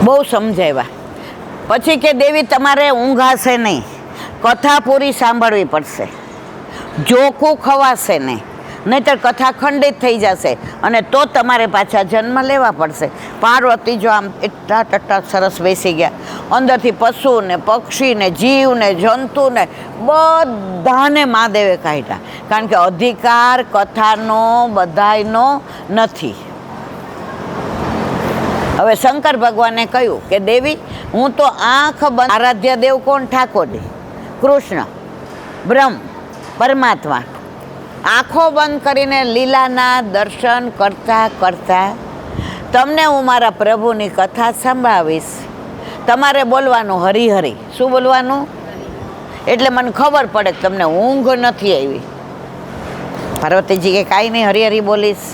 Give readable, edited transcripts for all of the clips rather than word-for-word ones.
બહુ સમજાવ્યા. પછી કે દેવી તમારે ઊંઘાશે નહીં, કથા પૂરી સાંભળવી પડશે, જોખું ખવાશે નહીં, નહીંતર કથા ખંડિત થઈ જશે અને તો તમારે પાછા જન્મ લેવા પડશે. પાર્વતી જો આમ એટલા ટટ્ટા સરસ બેસી ગયા, અંદરથી પશુ ને પક્ષી ને જીવ ને જંતુ ને બધાને મહાદેવે કાઢ્યા, કારણ કે અધિકાર કથાનો બધાયનો નથી. હવે શંકર ભગવાને કહ્યું કે દેવી હું તો આંખ બંધ, આરાધ્ય દેવ કોણ? ઠાકોરજી, કૃષ્ણ, બ્રહ્મ, પરમાત્મા. આંખો બંધ કરીને લીલાના દર્શન કરતા કરતા તમને હું મારા પ્રભુની કથા સંભળાવીશ. તમારે બોલવાનું હરિહરિ. શું બોલવાનું? એટલે મને ખબર પડે કે તમને ઊંઘ નથી આવી. પાર્વતીજી કે કાંઈ નહીં, હરિહરિ બોલીશ.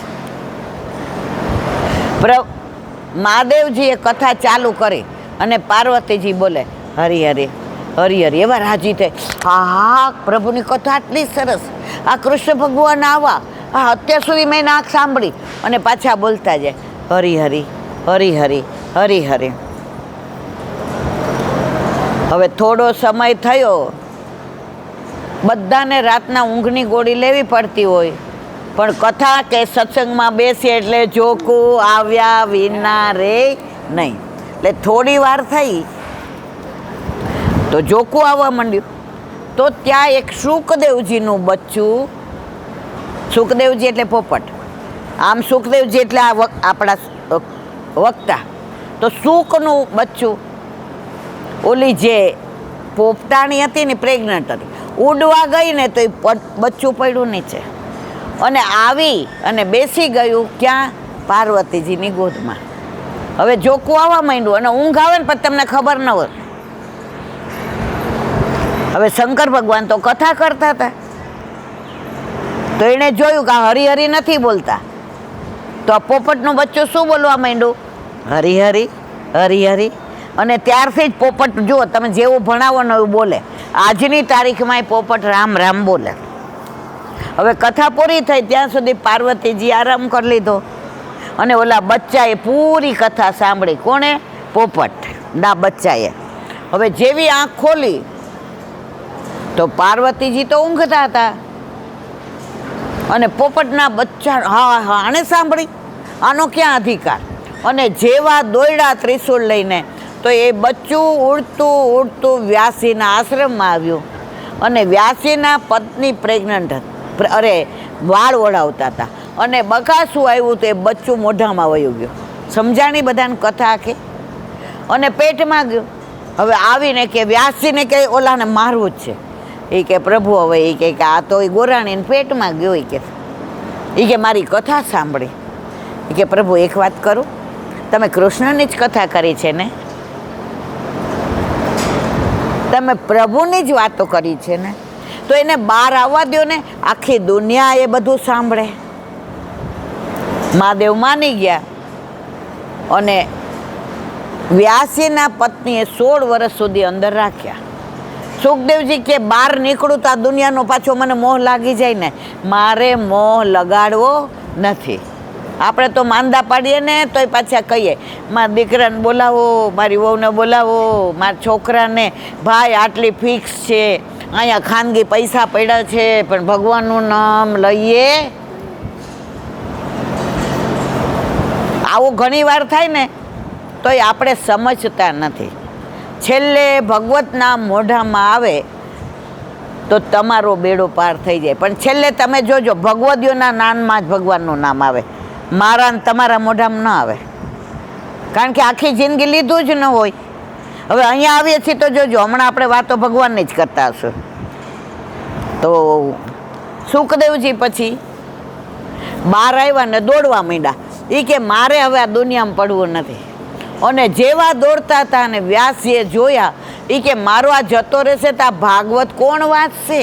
મહાદેવજીએ કથા ચાલુ કરી અને પાર્વતીજી બોલે હરિહરિ હરિહરિ. એવા રાજી થાય, હા પ્રભુની કથા આટલી સરસ, આ કૃષ્ણ ભગવાન આવા, આ અત્યાર સુધી મેં નાક સાંભળી, અને પાછા બોલતા જાય હરિહરિ હરિહરિ હરિહરિ. હવે થોડો સમય થયો, બધાને રાતના ઊંઘની ગોળી લેવી પડતી હોય, પણ કથા કે સત્સંગમાં બેસીએ એટલે જોકું આવ્યા વિના રે નહીં. એટલે થોડી વાર થઈ તો જોકું આવવા માંડ્યું. તો ત્યાં એક સુખદેવજીનું બચ્ચું, સુખદેવજી એટલે પોપટ, આમ સુખદેવજી એટલે આપણા વક્તા, તો સુખનું બચ્ચું. ઓલી જે પોપટાણી હતી ને પ્રેગ્નન્ટ હતી, ઉડવા ગઈ ને તો એ બચ્ચું પડ્યું નીચે અને આવી અને બેસી ગયું ક્યાં? પાર્વતીજીની ગોદમાં. હવે જોકું આવવા માંડ્યું અને ઊંઘ આવે ને પણ તમને ખબર ન હોય. હવે શંકર ભગવાન તો કથા કરતા હતા, તો એણે જોયું કે હરિહરિ નથી બોલતા, તો આ પોપટનું બચ્ચું શું બોલવા માંડ્યું? હરિહરિ હરિહરિ. અને ત્યારથી જ પોપટ, જુઓ તમે જેવું ભણાવો ને એવું બોલે. આજની તારીખમાં પોપટ રામ રામ બોલે. હવે કથા પૂરી થઈ ત્યાં સુધી પાર્વતીજી આરામ કરી લીધો અને ઓલા બચ્ચાએ પૂરી કથા સાંભળી. કોણે? પોપટ ના બચ્ચાએ. હવે જેવી આંખ ખોલી તો પાર્વતીજી તો ઊંઘતા હતા અને પોપટના બચ્ચા, હા હા આને સાંભળી, આનો ક્યાં અધિકાર? અને જેવા દોયડા ત્રિશૂળ લઈને તો એ બચ્ચું ઉડતું ઉડતું વ્યાસીના આશ્રમમાં આવ્યું અને વ્યાસીના પત્ની પ્રેગ્નન્ટ હતી, અરે વાળ ઓળાવતા હતા, અને બકાસું આવ્યું તો એ બચ્ચું મોઢામાં વયું ગયું. સમજાણી બધાને કથા આખી? અને પેટમાં ગયું. હવે આવીને કે વ્યાસજીને કે ઓલાને મારવું જ છે. એ કે પ્રભુ હવે એ કે આ તો એ ગોરાણીને પેટમાં ગયો. એ કે મારી કથા સાંભળી. એ કે પ્રભુ એક વાત કરું, તમે કૃષ્ણની જ કથા કરી છે ને, તમે પ્રભુની જ વાતો કરી છે ને, તો એને બહાર આવવા દો ને, આખી દુનિયા એ બધું સાંભળે. મહાદેવ માની ગયા અને વ્યાસીના પત્નીએ 16 વર્ષ સુધી અંદર રાખ્યા. સુખદેવજી કે બહાર નીકળું તો આ દુનિયાનો પાછો મને મોહ લાગી જાય ને, મારે મોહ લગાડવો નથી. આપણે તો માંદા પાડીએ ને તોય પાછા કહીએ મારા દીકરાને બોલાવો, મારી વહુને બોલાવો, મારા છોકરાને, ભાઈ આટલી ફિક્સ છે, અહીંયા ખાનગી પૈસા પડ્યા છે, પણ ભગવાનનું નામ લઈએ. આવું ઘણી વાર થાય ને તોય આપણે સમજતા નથી. છેલ્લે ભગવતના મોઢામાં આવે તો તમારો બેડો પાર થઈ જાય. પણ છેલ્લે તમે જોજો ભગવદીઓના નામમાં જ ભગવાનનું નામ આવે, મારા તમારા મોઢામાં ન આવે, કારણ કે આખી જિંદગી લીધું જ ન હોય. હવે અહીંયા આવીએ છીએ તો જોજો, હમણાં આપણે વાતો ભગવાનની જ કરતા હશું. તો સુખદેવજી પછી બહાર આવ્યા ને દોડવા માંડ્યા. એ કે મારે હવે આ દુનિયામાં પડવું નથી. અને જેવા દોડતા હતા અને વ્યાસજીએ જોયા, એ કે મારો આ જતો રહેશે તો આ ભાગવત કોણ વાંચશે?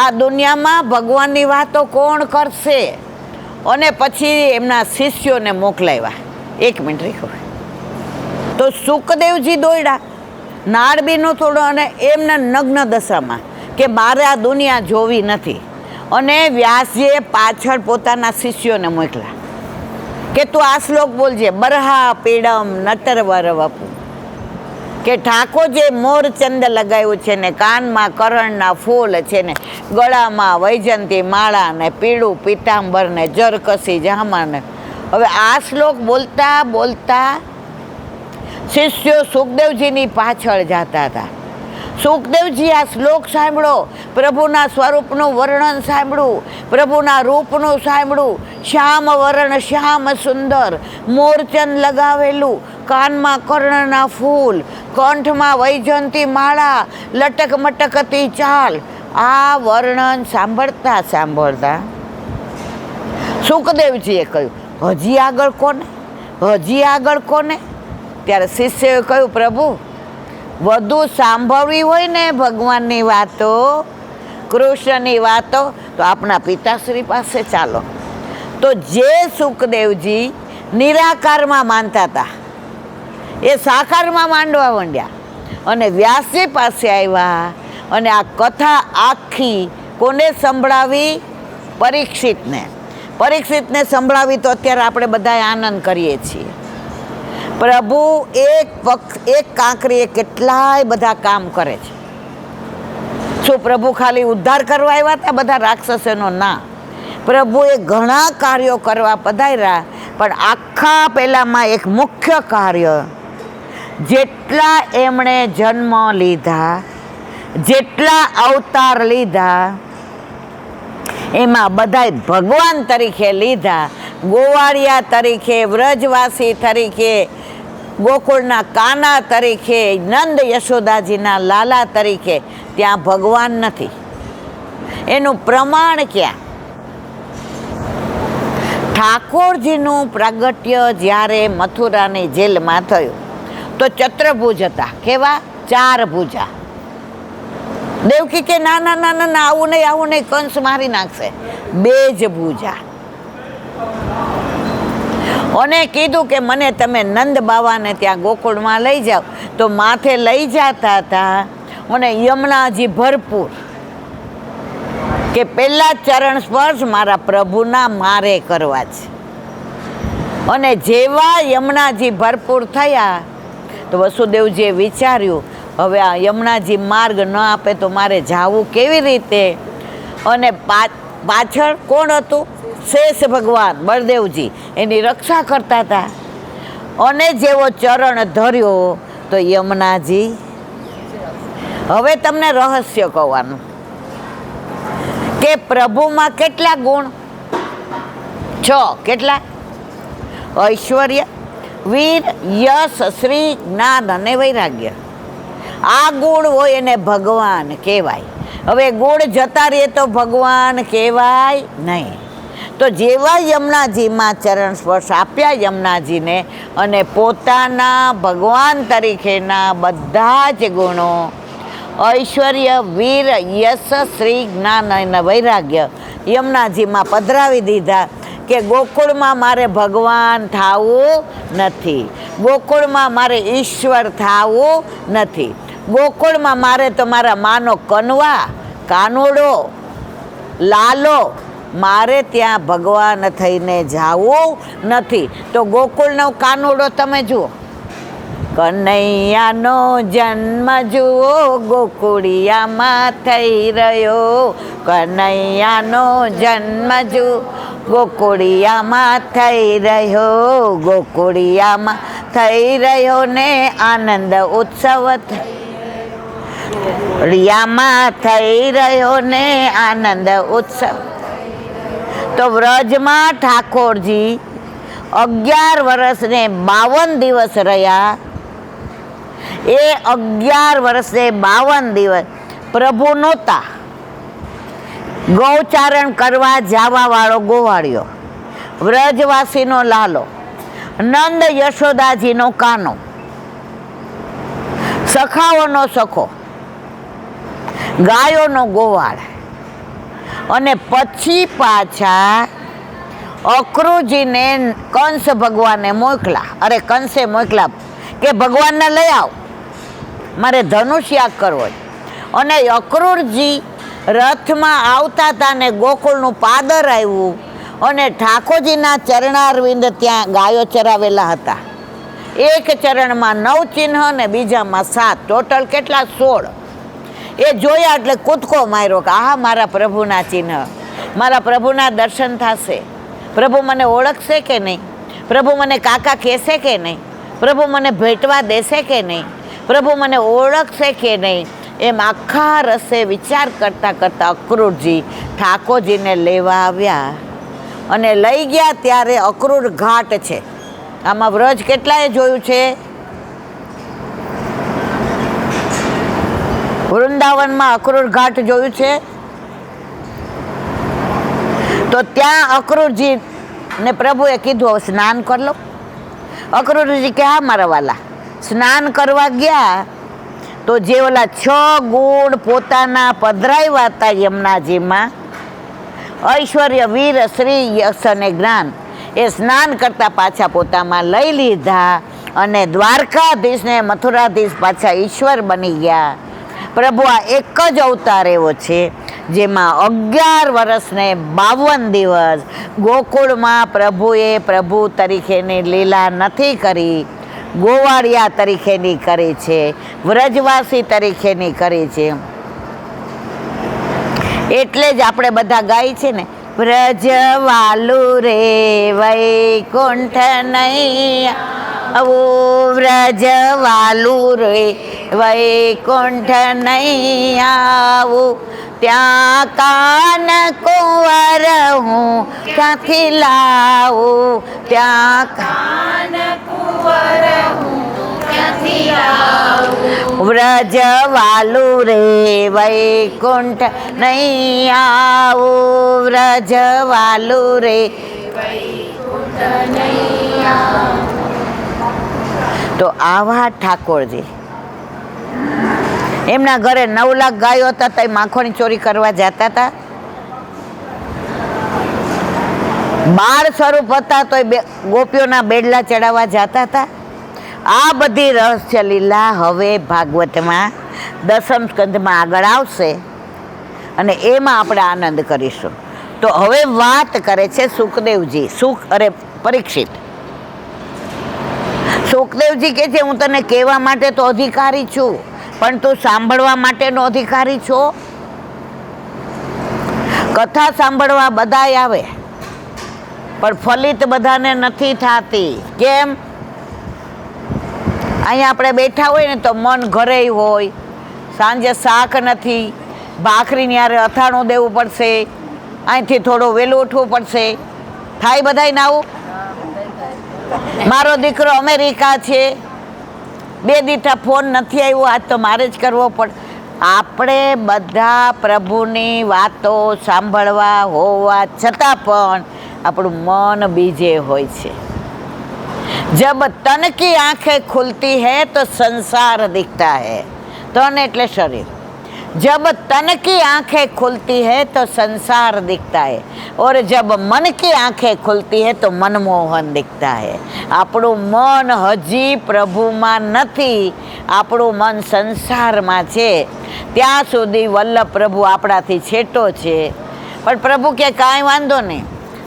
આ દુનિયામાં ભગવાનની વાતો કોણ કરશે? અને પછી એમના શિષ્યોને મોકલાવ્યા. 1 મિનિટ રાખ્યો. તો સુખદેવજી દોડ્યા નાળબીનું થોડું અને એમના નગ્ન દશામાં કે મારે આ દુનિયા જોવી નથી. અને વ્યાસજીએ પાછળ પોતાના શિષ્યોને મોકલ્યા કે તું આ શ્લોક બોલજે, બરહા પીડમ નટરવર વપુ. કે ઠાકોરજીએ મોરચંદ લગાવ્યું છે ને, કાનમાં કરણના ફૂલ છે ને, ગળામાં વૈજંતી માળા ને, પીળું પીતાંબર ને, જરકસી જામા ને. હવે આ શ્લોક બોલતા બોલતા શિષ્યો સુખદેવજીની પાછળ જતા હતા. સુખદેવજી આ શ્લોક સાંભળો, પ્રભુના સ્વરૂપનું વર્ણન સાંભળ્યું, પ્રભુના રૂપનું સાંભળ્યું. શ્યામ વર્ણ શ્યામ સુંદર, મોરચંદ લગાવેલું, કાનમાં કર્ણના ફૂલ, કંઠમાં વૈજંતી માળા, લટક મટકતી ચાલ. આ વર્ણન સાંભળતા સાંભળતા સુખદેવજીએ કહ્યું, હજી આગળ કોને, હજી આગળ કોને? ત્યારે શિષ્યોએ કહ્યું, પ્રભુ વધુ સાંભળવી હોય ને ભગવાનની વાતો, કૃષ્ણની વાતો, તો આપણા પિતાશ્રી પાસે ચાલો. તો જે સુખદેવજી નિરાકારમાં માનતા હતા એ સાકારમાં માંડવા માંડ્યા અને વ્યાસજી પાસે આવ્યા અને આ કથા આખી કોને સંભળાવી? પરીક્ષિતને. પરીક્ષિતને સંભળાવી તો અત્યારે આપણે બધા આનંદ કરીએ છીએ. પ્રભુ એક કાંકરીએ કેટલાય બધા કામ કરે છે. શું પ્રભુ ખાલી ઉદ્ધાર કરવા આવ્યા હતા બધા રાક્ષસોનો? ના, પ્રભુએ ઘણા કાર્યો કરવા પધાર્યા, પણ આખા પહેલામાં એક મુખ્ય કાર્ય, જેટલા એમણે જન્મ લીધા, જેટલા અવતાર લીધા, એમાં બધાય ભગવાન તરીકે લીધા. ગોવાળિયા તરીકે, વ્રજવાસી તરીકે, ગોકુળના કાના તરીકે, નંદ યશોદાજીના લાલા તરીકે. ત્યાં ભગવાન નથી. એનું પ્રમાણ ક્યાં? ઠાકોરજીનું પ્રાગટ્ય જ્યારે મથુરાની જેલમાં થયું તો ચતુર્ભુજ હતા. કેવા? 4 ભુજા. દેવકી કે ના ના ના ના, આવું નહીં, આવું નહીં, કંસ મારી નાખશે. 2 જ ભુજા. અને કીધું કે મને તમે નંદ બાવાને ત્યાં ગોકુળમાં લઈ જાઓ. તો માથે લઈ જતા હતા અને યમુનાજી ભરપૂર, કે પહેલા ચરણ સ્પર્શ મારા પ્રભુના મારે કરવા છે. અને જેવા યમુનાજી ભરપૂર થયા તો વસુદેવજીએ વિચાર્યું, હવે આ યમુનાજી માર્ગ ન આપે તો મારે જાવું કેવી રીતે? અને પાછળ કોણ હતું? શેષ ભગવાન બળદેવજી એની રક્ષા કરતા હતા. અને જેવો ચરણ ધર્યો તો યમુનાજી. હવે તમને રહસ્ય કહેવાનું કે પ્રભુમાં કેટલા ગુણ? 6. કેટલા? ઐશ્વર્ય, વીર, યશ, શ્રી, જ્ઞાન અને વૈરાગ્ય. આ ગુણ હોય એને ભગવાન કહેવાય. હવે ગુણ જતા રહે તો ભગવાન કહેવાય નહીં. તો જેવા યમુનાજીમાં ચરણ સ્પર્શ આપ્યા યમુનાજીને, અને પોતાના ભગવાન તરીકેના બધા જ ગુણો, ઐશ્વર્ય, વીર, યશ, શ્રી, જ્ઞાન અને વૈરાગ્ય યમુનાજીમાં પધરાવી દીધા. કે ગોકુળમાં મારે ભગવાન થવું નથી, ગોકુળમાં મારે ઈશ્વર થવું નથી, ગોકુળમાં મારે તો મારા માનો કનવા, કાનુડો, લાલો, મારે ત્યાં ભગવાન થઈને જવું નથી. તો ગોકુળનો કાનુડો તમે જુઓ, કનૈયાનો જન્મ જુઓ ગોકુળિયામાં થઈ રહ્યો, કનૈયાનો જન્મ જુઓ ગોકુળિયામાં થઈ રહ્યો, ગોકુળિયામાં થઈ રહ્યો ને આનંદ ઉત્સવ રિયામાં થઈ રહ્યો ને આનંદ ઉત્સવ. તો વ્રજમાં ઠાકોરજી 11 વર્ષને 52 દિવસ રહ્યા. એ 11 વર્ષે 52 દિવસ પ્રભુ નહોતા. ગૌચારણ કરવા જવા વાળો ગોવાળિયો, વ્રજવાસીનો લાલો, નંદ યશોદાજીનો કાનો, સખાઓનો સખો, ગાયોનો ગોવાળ. અને પછી પાછા અક્રૂરજીને કંસ ભગવાને મોકલા. અરે કંસે મોકલા કે ભગવાનને લઈ આવ, મારે ધનુષ્યાગ કરવો. અને અક્રૂરજી રથમાં આવતા હતા ને ગોકુળનું પાદર આવ્યું અને ઠાકોરજીના ચરણારવિંદ ત્યાં ગાયો ચરાવેલા હતા. એક ચરણમાં 9 ચિહ્ન ને બીજામાં 7, ટોટલ કેટલા? 16. એ જોયા એટલે કૂદકો માર્યો કે આહા, મારા પ્રભુના ચિહ્ન, મારા પ્રભુના દર્શન થશે, પ્રભુ મને ઓળખશે કે નહીં, પ્રભુ મને કાકા કહેશે કે નહીં, પ્રભુ મને ભેટવા દેશે કે નહીં, પ્રભુ મને ઓળખશે કે નહીં. એમ આખા રસ્તે વિચાર કરતાં કરતાં અક્રૂરજી ઠાકોરજીને લેવા આવ્યા અને લઈ ગયા. ત્યારે અક્રૂર ઘાટ છે. આમાં વ્રજ કેટલાએ જોયું છે? વૃંદાવનમાં અક્રૂર ઘાટ જોયું છે? તો ત્યાં અક્રૂરજી ને પ્રભુએ કીધું સ્નાન કરી લો. અક્રૂરજી કે હા મારા વાલા. સ્નાન કરવા ગયા તો જે ઓલા 6 ગુણ પોતાના પધરાવ્યા હતા યમુનાજીમાં, ઐશ્વર્ય, વીર, શ્રી, યશ અને જ્ઞાન, એ સ્નાન કરતા પાછા પોતામાં લઈ લીધા અને દ્વારકાધીશને મથુરાધીશ પાછા ઈશ્વર બની ગયા. પ્રભુ આ એક જ અવતાર એવો છે જેમાં 11 વર્ષ ને 52 દિવસ ગોકુળમાં પ્રભુએ પ્રભુ તરીકેની લીલા નથી કરી, ગોવાળિયા તરીકેની કરી છે, વ્રજવાસી તરીકેની કરી છે. એટલે જ આપણે બધા ગાય છે ને, વ્રજવાલુ રે વૈકુંઠ નહીં આવું, વ્રજવાલુ રે વૈકુંઠ નહીં આવું, ત્યાં કાન કુંવર હું ક્યાંથી લાવું, ત્યાં કાન કુંવર હું ક્યાંથી લાવું, વ્રજવાલુ રે વૈકુંઠ નહીં આવું, વ્રજવાલુ રે વૈકુંઠ નહીં આવું. તો આવા ઠાકોરજી, એમના ઘરે 9 લાખ ગાયો હતા તો માખણની ચોરી કરવા જતા હતા. બાળ સ્વરૂપ હતા તો ગોપીઓના બેડલા ચડાવવા જતા હતા. આ બધી રહસ્ય લીલા હવે ભાગવતમાં 10મ સ્કંધમાં આગળ આવશે અને એમાં આપણે આનંદ કરીશું. તો હવે વાત કરે છે સુખદેવજી. પરીક્ષિત સુખદેવજી કહે છે હું તને કહેવા માટે તો અધિકારી છું, પણ તું સાંભળવા માટેનો અધિકારી છો. કથા સાંભળવા બધાય આવે પણ ફલિત બધાને નથી થતી. કેમ? અહીંયા આપણે બેઠા હોય ને તો મન ઘરે હોય, સાંજે શાક નથી, ભાખરીની યારે અથાણું દેવું પડશે, અહીંથી થોડું વહેલું ઉઠવું પડશે. થાય બધાય આવું? મારો દીકરો અમેરિકા છે, 2 દીઠા ફોન નથી આવ્યો, આજ તો મારે જ કરવો પડે. આપણે બધા પ્રભુની વાતો સાંભળવા હોવા છતાં પણ આપણું મન બીજે હોય છે. જબ તન કી આંखें ખુલતી है तो संसार दिखता है. તન એટલે શરીર. जब तन की आंखें खुलती है तो संसार दिखता है और जब मन की आंखें खुलती है तो मनमोहन दिखता है. આપણું મન હજી પ્રભુમાં નથી, આપણું મન સંસારમાં છે. ત્યાં સુધી વલ્લભ પ્રભુ આપણાથી છેટો છે. પણ પ્રભુ કે કાંઈ વાંધો નહીં,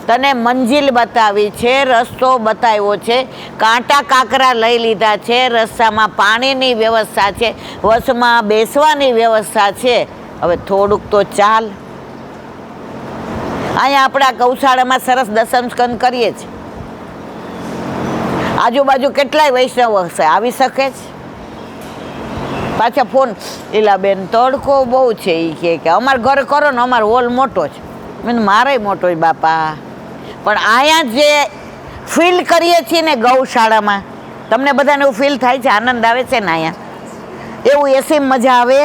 તને મંજિલ બતાવી છે, રસ્તો બતાવ્યો છે, કાંટા કાંકરા લઈ લીધા છે, રસ્તામાં પાણીની વ્યવસ્થા છે, વસમાં બેસવાની વ્યવસ્થા છે, હવે થોડુંક તો ચાલ. અહીંયા આપણા ગૌશાળામાં સરસ 10મ સ્કંદ કરીએ છીએ. આજુબાજુ કેટલાય વૈષ્ણવ હશે, આવી શકે છે? પાછા ફોન, લીલાબેન તડકો બહુ છે, એ કે અમારા ઘર કરો ને, અમારો હોલ મોટો છે. મેં મારેય મોટો છે બાપા, પણ અહીંયા જે ફીલ કરીએ છીએ ને ગૌશાળામાં, તમને બધાને એવું ફીલ થાય છે, આનંદ આવે છે ને અહીંયા એવું એસી મજા આવે.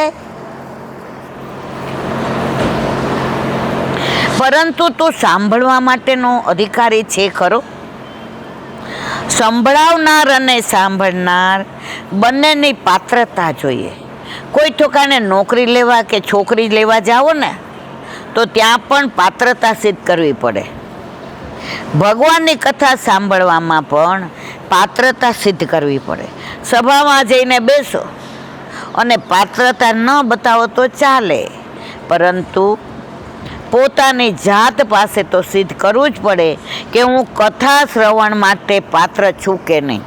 પરંતુ તું સાંભળવા માટેનો અધિકારી છે ખરો? સંભળાવનાર અને સાંભળનાર બંનેની પાત્રતા જોઈએ. કોઈ ઠોકાને નોકરી લેવા કે છોકરી લેવા જાઓ ને તો ત્યાં પણ પાત્રતા સિદ્ધ કરવી પડે. ભગવાનની કથા સાંભળવામાં પણ પાત્રતા સિદ્ધ કરવી પડે. સભામાં જઈને બેસો અને પાત્રતા ન બતાવો તો ચાલે, પરંતુ પોતાની જાત પાસે તો સિદ્ધ કરવું જ પડે કે હું કથા શ્રવણ માટે પાત્ર છું કે નહીં.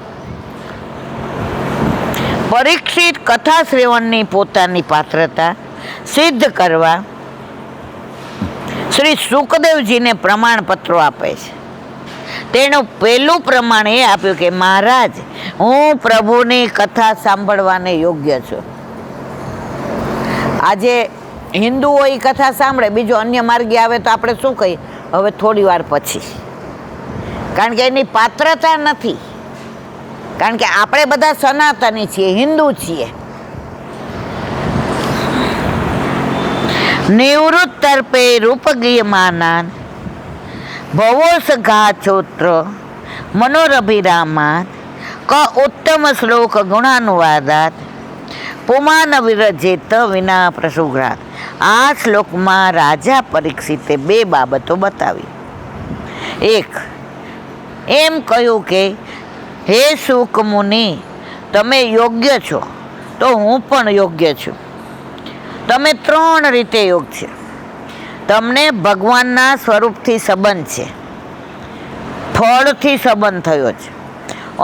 પરીક્ષિત કથા શ્રવણની પોતાની પાત્રતા સિદ્ધ કરવા શ્રી સુખદેવજીને પ્રમાણપત્રો આપે છે. તેનું પહેલું પ્રમાણ એ આપ્યું કે મહારાજ, હું પ્રભુની કથા સાંભળવાને યોગ્ય છું. આજે હિન્દુઓ એ કથા સાંભળે, બીજો અન્ય માર્ગે આવે તો આપણે શું કહીએ, હવે થોડી વાર પછી, કારણ કે એની પાત્રતા નથી. કારણ કે આપણે બધા સનાતની છીએ, હિન્દુ છીએ. નિવૃત્ત તર્પે રૂપગીયમાનાન ભવોસ ઘાચોત્ર મનોરભિરામાત ક ઉત્તમ શ્લોક ગુણાનુવાદાત પુમાન વિરજેત વિના પ્રસુઘ્રાત. આ શ્લોકમાં રાજા પરીક્ષિતે 2 બાબતો બતાવી. એક, એમ કહ્યું કે હે સુક મુનિ, તમે યોગ્ય છો તો હું પણ યોગ્ય છું. તમે 3 રીતે યોગ્ય છે. તમને ભગવાનના સ્વરૂપથી સંબંધ છે, ફળથી સંબંધ થયો છે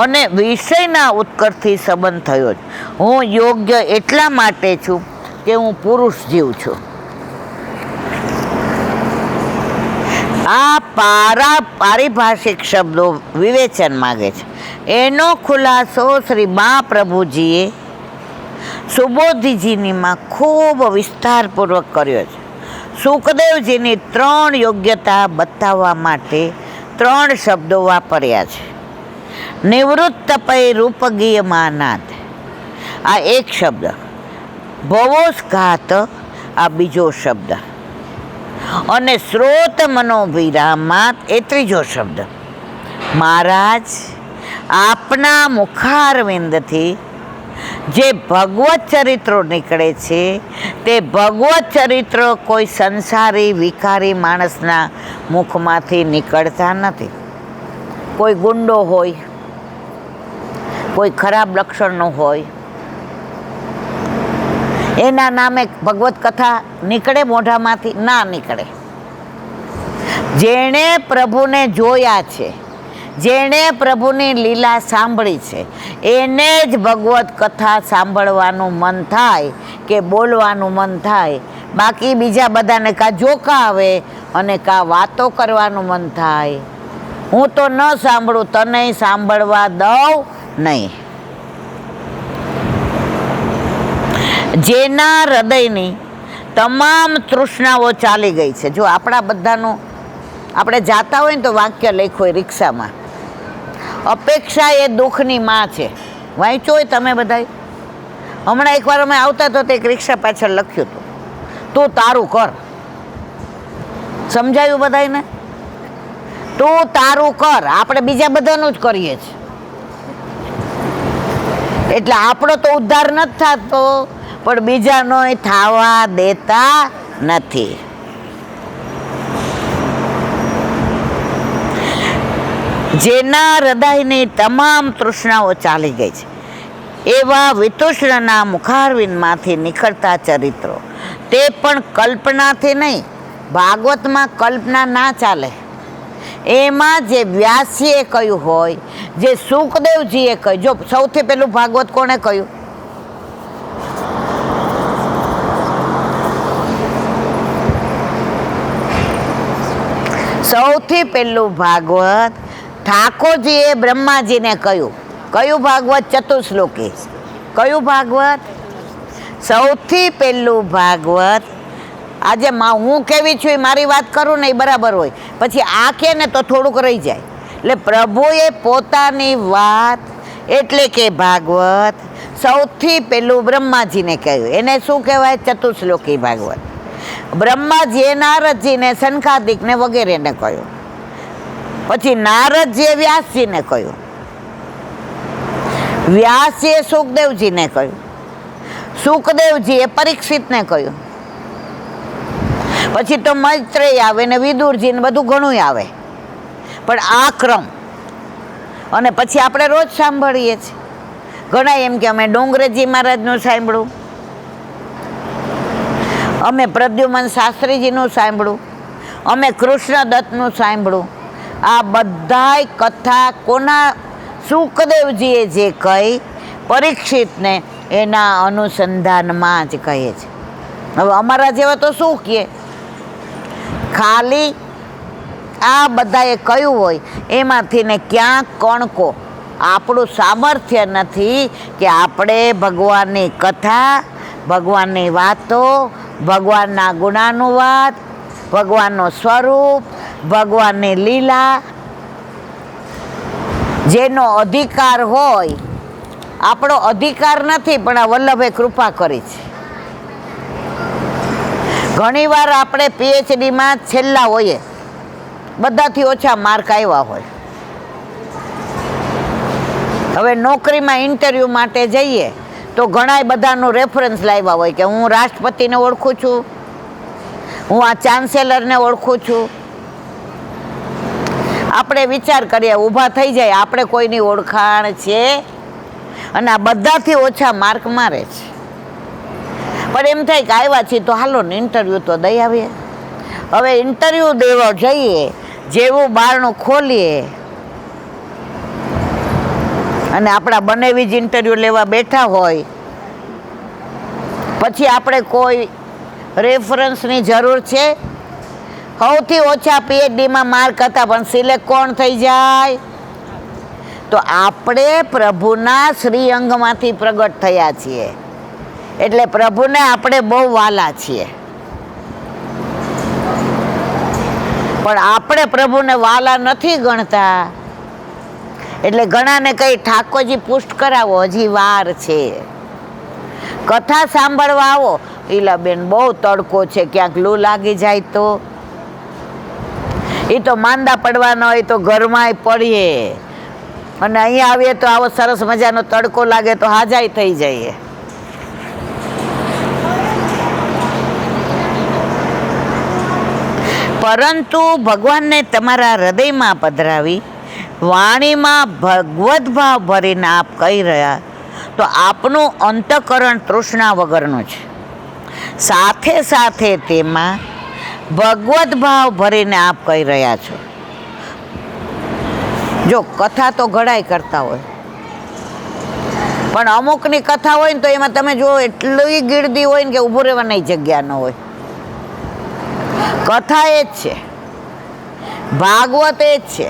અને વિષયના ઉત્કર્ષથી સંબંધ થયો છે. હું યોગ્ય એટલા માટે છું કે હું પુરુષ જીવ છું. આ પારિભાષિક શબ્દો વિવેચન માગે છે. એનો ખુલાસો શ્રી મહાપ્રભુજીએ સુબોધીજીનીમાં ખૂબ વિસ્તારપૂર્વક કર્યો છે. સુખદેવજીની 3 યોગ્યતા બતાવવા માટે 3 શબ્દો વાપર્યા છે. નિવૃત્ત પૈ રૂપગીયમાનાત, આ એક શબ્દ. ભવોસ્ઘાત, આ બીજો શબ્દ. અને સ્રોત મનોભિરામાત, એ ત્રીજો શબ્દ. મહારાજ, આપના મુખારવિંદથી જે ભગવત ચરિત્રો નીકળે છે તે ભગવત ચરિત્ર કોઈ સંસારી વિકારી માણસના મુખમાંથી નીકળતા નથી. કોઈ ગુંડો હોય, કોઈ ખરાબ લક્ષણનો હોય, એના નામે ભગવત કથા નીકળે મોઢામાંથી? ના નીકળે. જેણે પ્રભુને જોયા છે, જેણે પ્રભુની લીલા સાંભળી છે, એને જ ભગવત કથા સાંભળવાનું મન થાય કે બોલવાનું મન થાય. બાકી બીજા બધાને કાં જોકા આવે અને કાં વાતો કરવાનું મન થાય. હું તો ન સાંભળું, તને સાંભળવા દઉં નહીં. જેના હૃદયની તમામ તૃષ્ણાઓ ચાલી ગઈ છે. જો આપણા બધાનું, આપણે જાતા હોય ને તો વાક્ય લખ્યું હોય રિક્ષામાં, અપેક્ષા એ દુઃખની માં છે. વાંચ્યો હોય તમે બધાય? હમણાં એકવાર અમે આવતા તો તે એક રિક્ષા પાછળ લખ્યું હતું, તું તારું કર. સમજાયું બધાને? તું તારું કર. આપણે બીજા બધાનું જ કરીએ છીએ. એટલે આપણો તો ઉદ્ધાર નથી થતો, પણ બીજાનો થવા દેતા નથી. જેના હૃદયની તમામ તૃષ્ણાઓ ચાલી ગઈ છે એવા વિતુષ્ણના મુખારવિંદમાંથી નીકળતા ચરિત્રો, તે પણ કલ્પનાથી નહીં. ભાગવતમાં કલ્પના ના ચાલે. એમાં જે વ્યાસીએ કહ્યું હોય, જે સુખદેવજીએ કહ્યું. જો સૌથી પહેલું ભાગવત કોણે કહ્યું? સૌથી પહેલું ભાગવત ઠાકોરજીએ બ્રહ્માજીને કહ્યું. કયું ભાગવત? ચતુશ્લોકી. કયું ભાગવત? સૌથી પહેલું ભાગવત. આજે હું કેવી છું એ મારી વાત કરું ને એ બરાબર હોય, પછી આ કે ને તો થોડુંક રહી જાય. એટલે પ્રભુએ પોતાની વાત એટલે કે ભાગવત સૌથી પહેલું બ્રહ્માજીને કહ્યું. એને શું કહેવાય? ચતુશ્લોકી ભાગવત. બ્રહ્માજીએ નારદજીને, સનકાદિકને વગેરેને કહ્યું. પછી નારદજીએ વ્યાસજીને કહ્યું, વ્યાસજીએ સુખદેવજીને કહ્યું, સુખદેવજીએ પરીક્ષિતને કહ્યું. પછી તો મૈત્રેય આવે ને વિદુરજી ને બધું ઘણું આવે. પણ આ ક્રમ. અને પછી આપણે રોજ સાંભળીએ છીએ. ઘણા એમ કે અમે ડોંગરેજી મહારાજનું સાંભળ્યું, અમે પ્રદ્યુમન શાસ્ત્રીજીનું સાંભળ્યું, અમે કૃષ્ણદત્તનું સાંભળ્યું. આ બધાય કથા કોના? સુખદેવજીએ જે કહી પરીક્ષિતને, એના અનુસંધાનમાં જ કહે છે. હવે અમારા જેવા તો શું કહે, ખાલી આ બધાએ કહ્યું હોય એમાંથી ને ક્યાંક કણકો આપણું સામર્થ્ય નથી કે આપણે ભગવાનની કથા, ભગવાનની વાતો, ભગવાનના ગુણાનુવાદ, ભગવાનનું સ્વરૂપ, ભગવાનની લીલા, જેનો અધિકાર હોય, આપણો અધિકાર નથી પણ આ વલ્લભે કૃપા કરી છે. ઘણીવાર આપણે પીએચડીમાં છેલ્લા હોઈએ, બધાથી ઓછા માર્ક આવ્યા હોય. હવે નોકરીમાં ઇન્ટરવ્યૂ માટે જઈએ તો ઘણાય બધાનું રેફરન્સ લાવ્યા હોય કે હું રાષ્ટ્રપતિને ઓળખું છું, હું આ ચાન્સેલરને ઓળખું છું. આપણે વિચાર કરીએ, ઊભા થઈ જાય, આપણે કોઈની ઓળખાણ છે અને આ બધાથી ઓછા માર્ક મારે છે. પણ એમ થાય કે આવ્યા છીએ તો હાલો ને ઇન્ટરવ્યૂ તો દઈ આવીએ. હવે ઇન્ટરવ્યૂ દેવા જઈએ, જેવું બારણું ખોલીએ અને આપણા બનેવી જ ઇન્ટરવ્યૂ લેવા બેઠા હોય, પછી આપણે કોઈ રેફરન્સની જરૂર છે? સૌથી ઓછા પીએચડીમાં માર્ક હતા પણ સિલેક્ટ કોણ થઈ જાય? તો આપણે પ્રભુના શ્રી અંગમાંથી પ્રગટ થયા છીએ, એટલે પ્રભુને આપણે બહુ વાલા છીએ. પણ આપણે પ્રભુને વાલા નથી ગણતા, એટલે ઘણાને કઈ ઠાકોરજી પુષ્ટ કરાવો, હજી વાર છે. કથા સાંભળવા આવો, ઈલાબેન બહુ તડકો છે, ક્યાંક લૂ લાગી જાય તો. એ તો માંદા પડવાના હોય તો ઘરમાંય પડીએ, અને અહીંયા આવીએ તો આવો સરસ મજાનો તડકો લાગે તો હાજાય થઈ જઈએ. પરંતુ ભગવાનને તમારા હૃદયમાં પધરાવી વાણીમાં ભગવદ ભાવ ભરીને આપ કહી રહ્યા, તો આપનું અંતઃકરણ તૃષ્ણા વગરનું છે. સાથે સાથે તેમાં ભગવદ ભાવ ભરીને આપ કહી રહ્યા છો. જો કથા તો ઘણાય કરતા હોય, પણ અમુકની કથા હોય ને તો એમાં તમે જો એટલી ગીર્દી હોય ને કે ઊભું રહેવાની જગ્યા ન હોય. કથા એ જ છે, ભાગવત એ જ છે,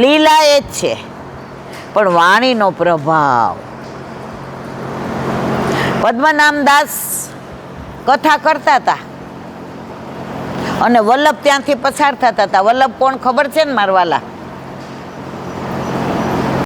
લીલા એ જ છે, પણ વાણીનો પ્રભાવ. પદ્મનાભદાસ કથા કરતા હતા અને વલ્લભ ત્યાંથી પસાર થતા હતા. વલ્લભ કોણ ખબર છે ને મારવાલા?